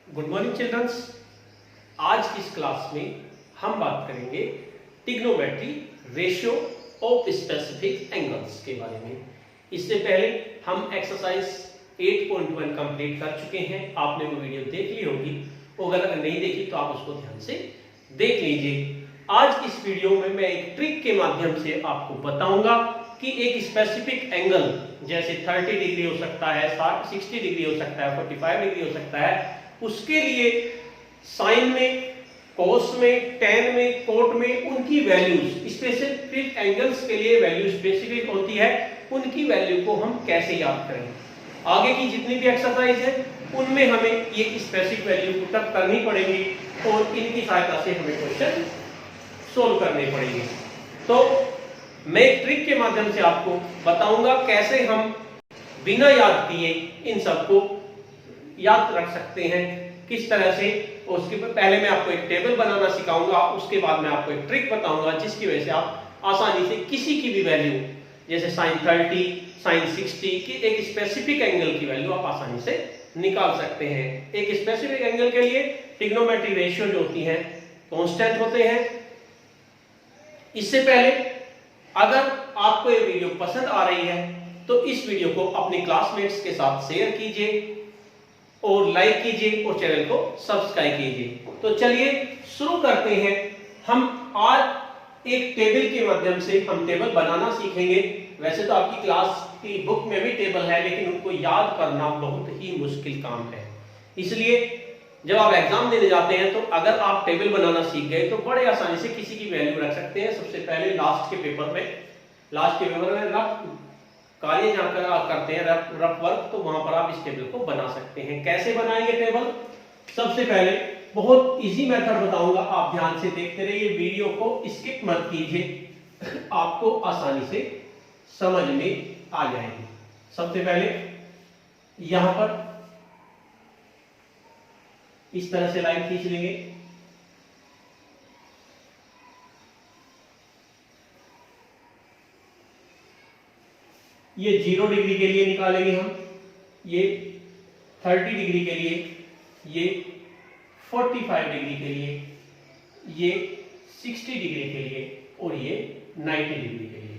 Good morning children's. आज की इस क्लास में हम बात करेंगे trigonometry ratio of specific angles के बारे में। इससे पहले हम एक्सरसाइज 8.1 कंप्लीट कर चुके हैं। आपने वो वीडियो देख ली होगी, अगर नहीं देखी तो आप उसको ध्यान से देख लीजिए। आज इस वीडियो में मैं एक ट्रिक के माध्यम से आपको बताऊंगा कि एक स्पेसिफिक एंगल जैसे 30 डिग्री हो सकता है, 60 डिग्री हो सकता है, 45 डिग्री हो सकता है, उसके लिए साइन में, कोस में, टेन में, कोट में उनकी वैल्यूज, स्पेसिफिक एंगल्स के लिए वैल्यू स्पेसिफिक होती है, उनकी वैल्यू को हम कैसे याद करें। आगे की जितनी भी एक्सरसाइज है उनमें हमें ये स्पेसिफिक वैल्यू पुटअप करनी पड़ेगी और इनकी सहायता से हमें क्वेश्चन सोल्व करने पड़ेंगे। तो मैं एक ट्रिक के माध्यम से आपको बताऊंगा कैसे हम बिना याद किए इन सबको याद रख सकते हैं, किस तरह से। उसके पहले मैं आपको एक टेबल बनाना सिखाऊंगा, उसके बाद मैं आपको एक ट्रिक बताऊंगा जिसकी वजह से आप आसानी से किसी की भी वैल्यू जैसे साइन 30, साइन 60 की एक स्पेसिफिक एंगल की वैल्यू आप आसानी से निकाल सकते हैं। एक स्पेसिफिक एंगल के लिए ट्रिग्नोमेट्री रेशियो जो होती है कांस्टेंट होते हैं। इससे पहले अगर आपको ये वीडियो पसंद आ रही है तो इस वीडियो को अपने क्लासमेट्स के साथ शेयर कीजिए और लाइक कीजिए और चैनल को सब्सक्राइब कीजिए। तो चलिए शुरू करते हैं। हम आज एक टेबल के माध्यम से हम टेबल बनाना सीखेंगे। वैसे तो आपकी क्लास की बुक में भी टेबल है, लेकिन उनको याद करना बहुत ही मुश्किल काम है। इसलिए जब आप एग्जाम देने जाते हैं तो अगर आप टेबल बनाना सीख गए तो बड़े आसानी से किसी की वैल्यू रख सकते हैं। सबसे पहले लास्ट के पेपर में रफ कार्य जहां कर आप करते हैं, रफ वर्क, तो वहां पर आप इस टेबल को बना सकते हैं। कैसे बनाएंगे टेबल? सबसे पहले बहुत इजी मेथड बताऊंगा, आप ध्यान से देखते रहिए, वीडियो को स्किप मत कीजिए, आपको आसानी से समझ में आ जाएगी। सबसे पहले यहां पर इस तरह से लाइन खींच लेंगे। ये 0 डिग्री के लिए निकालेंगे हम, ये 30 डिग्री के लिए, ये 45 डिग्री के लिए, ये 60 डिग्री के लिए और ये 90 डिग्री के लिए।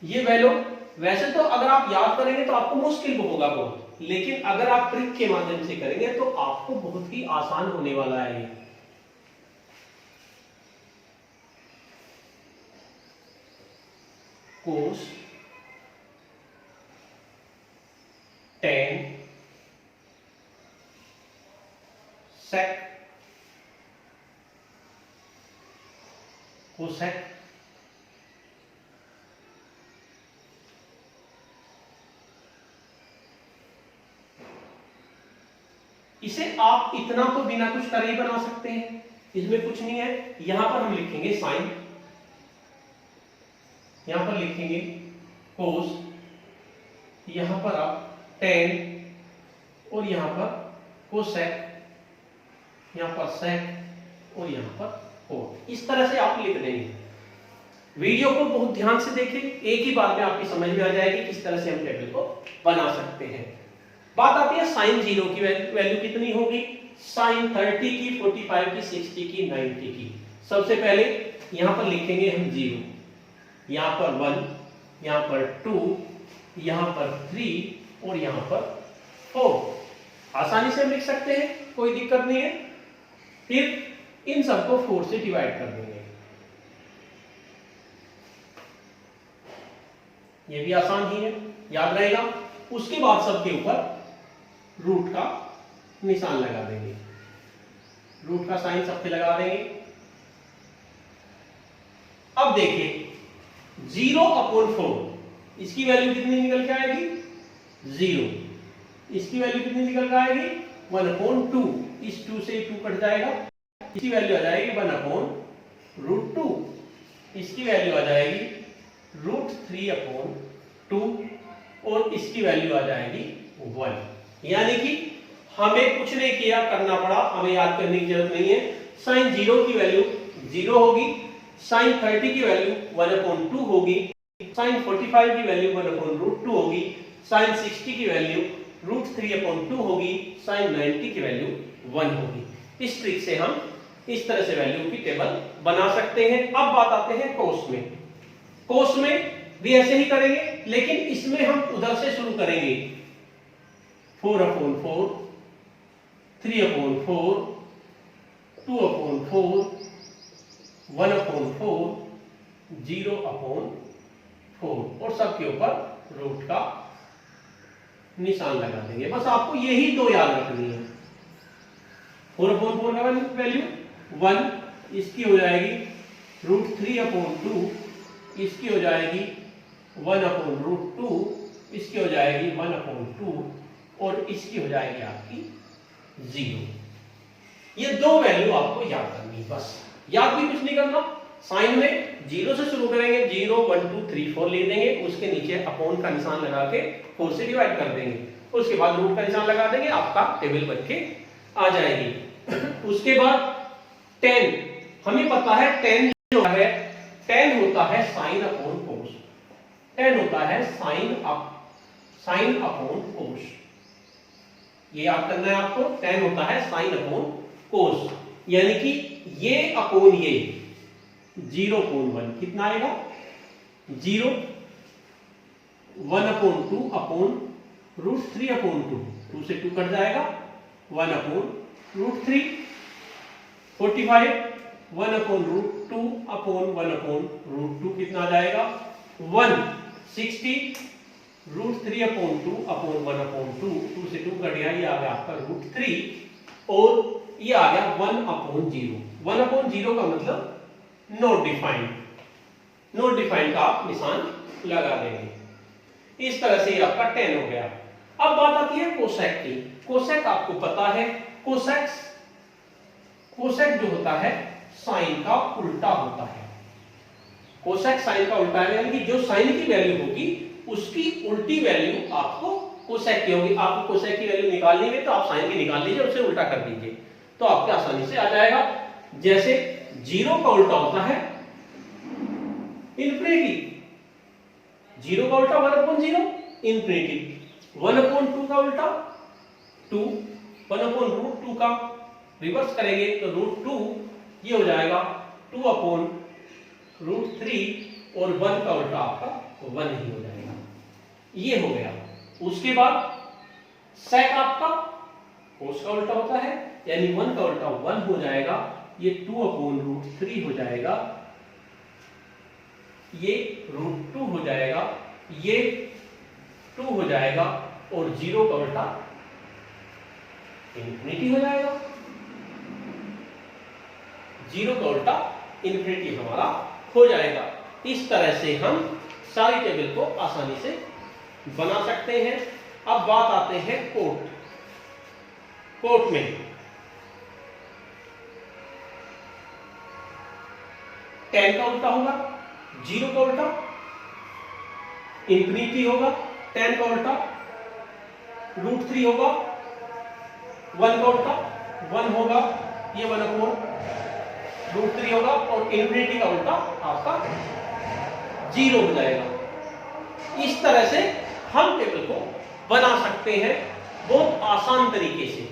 ये वैल्यू वैसे तो अगर आप याद करेंगे तो आपको मुश्किल होगा बहुत, लेकिन अगर आप ट्रिक के माध्यम से करेंगे तो आपको बहुत ही आसान होने वाला है। कोस, टेन, सेक, कोसेक, इसे आप इतना तो बिना कुछ करे ही बना सकते हैं, इसमें कुछ नहीं है। यहां पर हम लिखेंगे साइन, यहां पर लिखेंगे कोस, यहां पर आप टेन और यहां पर कोसेक, यहां पर सेक और यहां पर कोट। इस तरह से आप लिख देंगे। वीडियो को बहुत ध्यान से देखें, एक ही बार में आपकी समझ में आ जाएगी किस तरह से हम टेबल को बना सकते हैं। बात आती है साइन 0 की वैल्यू कितनी होगी? साइन 30 की, 45 की, 60 की, 90 की। सबसे पहले यहां पर लिखेंगे हम 0, यहां पर 1, यहां पर 2, यहां पर 3 और यहां पर 4। आसानी से हम लिख सकते हैं, कोई दिक्कत नहीं है। फिर इन सबको 4 से डिवाइड कर देंगे, ये भी आसान ही है, याद रहेगा। उसके बाद सबके ऊपर रूट का निशान लगा देंगे, रूट का साइन सब पे लगा देंगे। अब देखिए 0/4, इसकी वैल्यू कितनी निकल के आएगी? 0। इसकी वैल्यू कितनी निकल के आएगी? 1/2। इस 2 से 2 कट जाएगा, इसकी वैल्यू आ जाएगी 1/√2। इसकी वैल्यू आ जाएगी √3/2 और इसकी वैल्यू आ जाएगी 1। यानी कि हमें कुछ नहीं किया करना पड़ा, हमें याद करने की जरूरत नहीं है। साइन 0 की वैल्यू 0 होगी, साइन 30 की वैल्यू 1/2 होगी, साइन 45 की वैल्यू 1/√2 होगी, साइन 60 की वैल्यू √3/2 होगी, साइन 90 की वैल्यू 1 होगी। इस ट्रिक से हम इस तरह से वैल्यू की टेबल बना सकते हैं। अब बात आते हैं कोस में। कोस में भी ऐसे ही करेंगे, लेकिन इसमें हम उधर से शुरू करेंगे। 4/4, 3/4, 2/4, 1/4, 0/4 और सबके ऊपर रूट का निशान लगा देंगे। बस आपको यही दो याद रखनी है। 4/4 का वैल्यू 1, इसकी हो जाएगी √3/2, इसकी हो जाएगी 1/√2, इसकी हो जाएगी 1/2 और इसकी हो जाएगी आपकी 0। ये दो वैल्यू आपको याद करनी है, बस याद भी कुछ नहीं करना। साइन में 0 से शुरू करेंगे, 0 1 2 3 4 ले देंगे, उसके नीचे अपॉन का निशान लगा के 4 से डिवाइड कर देंगे, उसके बाद रूट का निशान लगा देंगे, आपका टेबल बन के आ जाएगी। उसके बाद 10, हमें पता है 10 जो है 10 होता है साइन अपॉन कोस। 10 होता है साइन अपॉन कोस, ये याद करना है आपको। 10 होता है साइन अपॉन कोस, यानी कि ये अपॉन ये 0/1 कितना आएगा 0, 1/2 अपॉन √3/2, 2 से 2 कट जाएगा, 1/√3, 45, 1/√2 अपॉन 1/√2 कितना आ जाएगा 1, 60, √3/2 अपॉन 1/2, 2 से 2 कट गया, ये आ गया आपका √3 और ये आ गया 1/0। 1/0 का मतलब नॉट डिफाइंड, नॉट डिफाइंड का आप निशान लगा देंगे। इस तरह से ये आपका 10 हो गया। अब बात आती है कोसेक की। कोसेक आपको पता है, कोसेक जो होता है साइन का उल्टा होता है। कोसेक साइन का उल्टा है, यानी कि जो साइन की वैल्यू होगी उसकी उल्टी वैल्यू आपको कोसेक की होगी। आपको कोसेक की वैल्यू निकालनी है तो आप साइन की निकाल लीजिए, उसे उल्टा कर दीजिए तो आपके आसानी से आ जाएगा। जैसे 0 का उल्टा होता है इन्फिनिटी, 0 का उल्टा 1/0 इन्फिनिटी, 1/2 का उल्टा 2, 1/√2 का रिवर्स करेंगे तो √2, ये हो जाएगा 2/√3 और 1 का उल्टा आपका 1 ही हो जाएगा। ये हो गया। उसके बाद सेक आपका कोस का उल्टा होता है, यानी 1 का उल्टा 1 हो जाएगा, ये 2/√3 हो जाएगा, ये √2 हो जाएगा, ये 2 हो जाएगा और 0 का उल्टा इन्फिनिटी हो जाएगा। 0 का उल्टा इन्फिनिटी हमारा हो जाएगा। इस तरह से हम सारी टेबल को आसानी से बना सकते हैं। अब बात आते हैं कोट। कोट में 10 का उल्टा होगा, 0 का उल्टा इन्फिनिटी होगा, 10 का उल्टा √3 होगा, 1 का उल्टा 1 होगा, ये 1/√3 होगा और इन्फिनिटी का उल्टा आपका 0 हो जाएगा। इस तरह से हम टेबल को बना सकते हैं बहुत आसान तरीके से।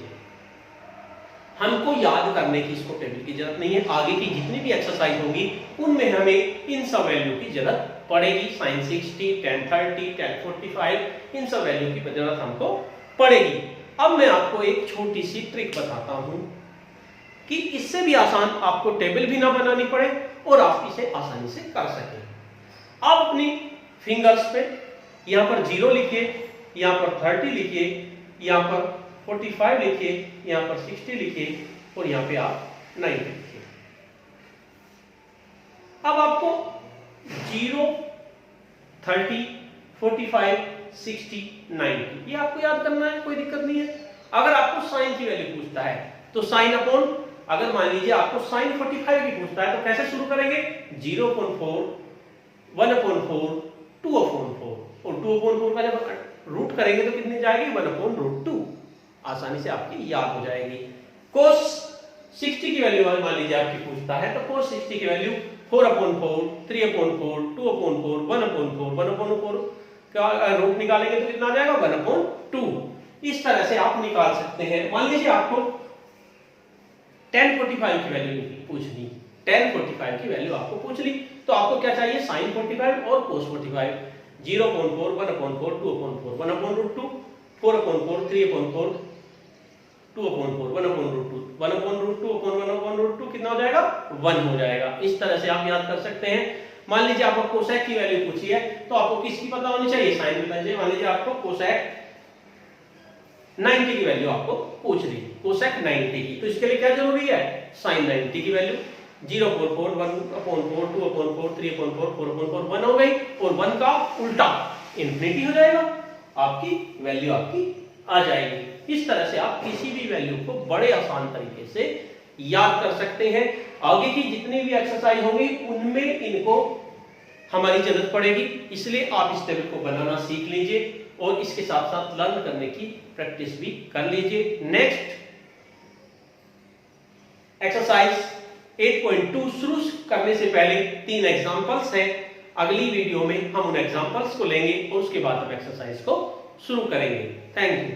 हमको याद करने की इसको टेबल की जरूरत नहीं है। आगे की जितनी भी एक्सरसाइज होगी उनमें हमें इन सब वैल्यू की जरूरत पड़ेगी। sin 60, tan 30, tan 45, इन सब वैल्यू की जरूरत हमको पड़ेगी। अब मैं आपको एक छोटी सी ट्रिक बताता हूं कि इससे भी आसान आपको टेबल भी ना बनानी पड़े और आप इसे आसानी से कर सकें। आप अपनी फिंगर्स पे यहां पर 0 लिखिए, यहां पर 30 लिखिए, यहां पर 45 लिखिए, यहां पर 60 लिखिए और यहां पे आप 90 लिखिए। अब आपको 0, 30, 45, 60, 90 ये आपको याद करना है, कोई दिक्कत नहीं है। अगर आपको साइन की वैल्यू पूछता है तो साइन अपॉन, अगर मान लीजिए आपको साइन 45 की पूछता है तो कैसे शुरू करेंगे 0/4, 1/4, 2/4 और 2/4 का जब रूट करेंगे तो कितनी जाएगी 1/√2। आसानी से आपकी याद हो जाएगी। cos 60 की वैल्यू मान लीजिए आपकी पूछता है तो cos 60 की वैल्यू 4/4, 3/4, 2/4, 1/4, 1/4 का रूट निकालेंगे तो कितना आ जाएगा 1/2। इस तरह से आप निकाल सकते हैं। मान लीजिए आपको 1045 की वैल्यू पूछनी, 1045 की वैल्यू आपको पूछ ली, तो आपको क्या चाहिए, sin 45 और cos 45, 0.4, 1/4, 2/4, 1/√2, 4/4, 3/4, 2/4, 1/√2, 1/√2 कितना हो जाएगा, 1 हो जाएगा। इस तरह से आप याद कर सकते हैं। मान लीजिए आपको कोसेक की वैल्यू पूछी है, तो आपको किसकी पता होनी चाहिए, साइन पता चाहिए। मान लीजिए आपको कोसेक 90 की वैल्यू आपको पूछ ली, कोसेक 90 की, तो इसके लिए क्या जरूरी है, साइन 90 की वैल्यू 0.4, 1/4, 2/4, 3/4, 4/4, 1 हो गई, और 1 का उल्टा इंफिनिटी हो जाएगा, आपकी वैल्यू आपकी आ जाएगी। इस तरह से आप किसी भी वैल्यू को बड़े आसान तरीके से याद कर सकते हैं। आगे की जितनी भी एक्सरसाइज होंगी उनमें इनको हमारी जरूरत पड़ेगी, इसलिए आप इस टेबल को बनाना सीख लीजिए और इसके साथ साथ लर्न करने की प्रैक्टिस भी कर लीजिए। नेक्स्ट एक्सरसाइज 8.2 शुरू करने से पहले 3 एग्जांपल्स हैं। अगली वीडियो में हम उन एग्जांपल्स को लेंगे और उसके बाद हम एक्सरसाइज को शुरू करेंगे। Thank you.